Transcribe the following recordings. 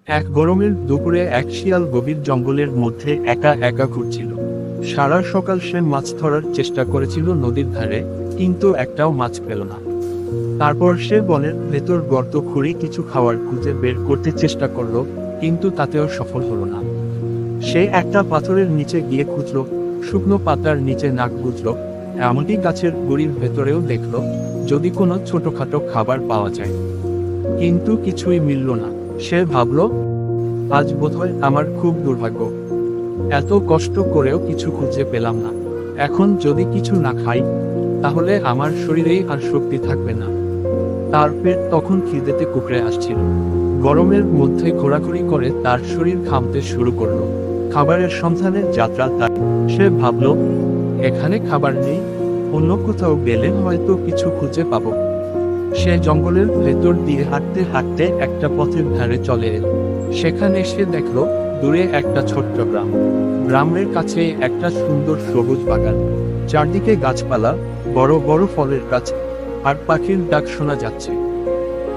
এক গরমের দুপুরে এক শিয়াল গভীর জঙ্গলের মধ্যে একা একা ঘুরছিল। সারা সকাল সে মাছ ধরার চেষ্টা করেছিল নদীর ধারে, কিন্তু একটাও মাছ পেল না। তারপর সে বনের ভেতর গর্ত খুঁড়ে কিছু খাবার খুঁজে বের করতে চেষ্টা করলো, কিন্তু তাতেও সফল হলো না। সে একটা পাথরের নিচে গিয়ে খুঁজল, শুকনো পাতার নিচে নাক গুজল, এমনকি গাছের গুড়ির ভেতরেও দেখলো যদি কোনো ছোটখাটো খাবার পাওয়া যায়। কিন্তু কিছুই মিলল না। সে ভাবল, আজ বোধহয় আমার খুব দুর্ভাগ্য। এত কষ্ট করেও কিছু খুঁজে পেলাম না। এখন যদি কিছু না খাই, তাহলে আমার শরীরেই আর শক্তি থাকবে না। তার পেট তখন খিদেতে কুকড়ে আসছিল। গরমের মধ্যে ঘোরাঘুরি করে তার শরীর ঘামতে শুরু করলো। খাবারের সন্ধানে যাত্রা তার। সে ভাবল, এখানে খাবার নেই, অন্য কোথাও গেলে হয়তো কিছু খুঁজে পাবো। সে জঙ্গলের ভেতর দিয়ে হাঁটতে হাঁটতে একটা পথের ধারে চলে এল। সেখানে সে দেখলো দূরে একটা ছোট্ট গ্রাম। গ্রামের কাছে একটা সুন্দর সবুজ বাগান, চারদিকে গাছপালা, বড় বড় ফলের গাছ, আর পাখির ডাক শোনা যাচ্ছে।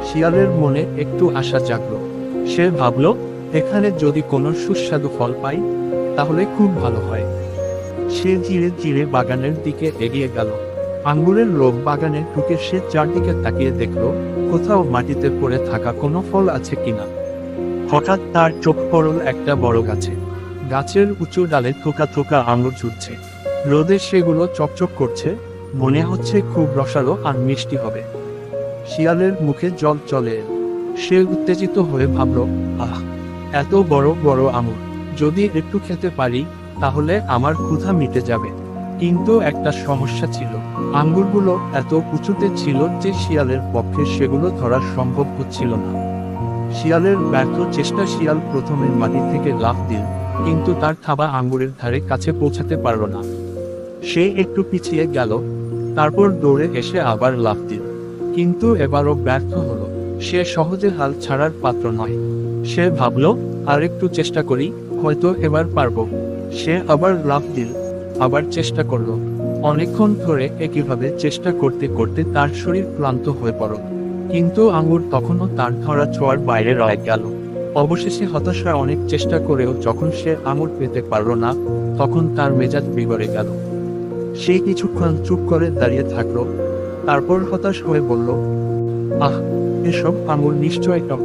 শিয়ালের মনে একটু আশা জাগলো। সে ভাবলো, এখানে যদি কোনো সুস্বাদু ফল পাই, তাহলে খুব ভালো হয়। সে ধীরে ধীরে বাগানের দিকে এগিয়ে গেল। আঙ্গুরের লোক বাগানে ঢুকে সে চারদিকে তাকিয়ে দেখলো কোথাও মাটিতে পড়ে থাকা কোনো ফল আছে কিনা। হঠাৎ তার চোখ পড়ল একটা বড় গাছে। গাছের উঁচু ডালে থোকা থোকা আঙুর ঝুলছে। রোদে সেগুলো চকচক করছে, মনে হচ্ছে খুব রসালো আর মিষ্টি হবে। শিয়ালের মুখে জল চলে এল। সে উত্তেজিত হয়ে ভাবল, আহ, এত বড় বড় আঙুর, যদি একটু খেতে পারি তাহলে আমার ক্ষুধা মিটে যাবে। কিন্তু একটা সমস্যা ছিল, আঙ্গুরগুলো এত উঁচুতে ছিল যে শিয়ালের পক্ষে সেগুলো ধরা সম্ভব হচ্ছিল না। শিয়ালের ব্যর্থ চেষ্টা। শিয়াল প্রথমে মাটি থেকে লাফ দিল, কিন্তু তার থাবা আঙ্গুরের ধারে কাছে পৌঁছাতে পারল না। সে একটু পিছিয়ে গেল, তারপর দৌড়ে এসে আবার লাফ দিল, কিন্তু এবারও ব্যর্থ হলো। সে সহজে হাল ছাড়ার পাত্র নয়। সে ভাবল, আর একটু চেষ্টা করি, হয়তো এবার পারবো। সে আবার লাফ দিল, আবার চেষ্টা করলো। অনেকক্ষণ ধরে একইভাবে চেষ্টা করতে করতে তার শরীর ক্লান্ত হয়ে পড়ল, কিন্তু আঙ্গুর তখনও তার ধরা ছোঁয়ার বাইরে রয়ে গেল। অবশেষে হতাশায় অনেক চেষ্টা করেও যখন সে আঙুর পেতে পারল না, তখন তার মেজাজ বিগড়ে গেল। সে কিছুক্ষণ চুপ করে দাঁড়িয়ে থাকলো, তারপর হতাশ হয়ে বলল, আহ, এসব আঙুর নিশ্চয় টক।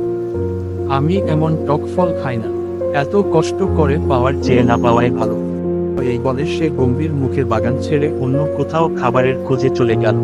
আমি এমন টক ফল খাই না। এত কষ্ট করে পাওয়ার চেয়ে না পাওয়াই ভালো। এই বলে সে গম্ভীর মুখে বাগান ছেড়ে অন্য কোথাও খাবারের খোঁজে চলে গেল।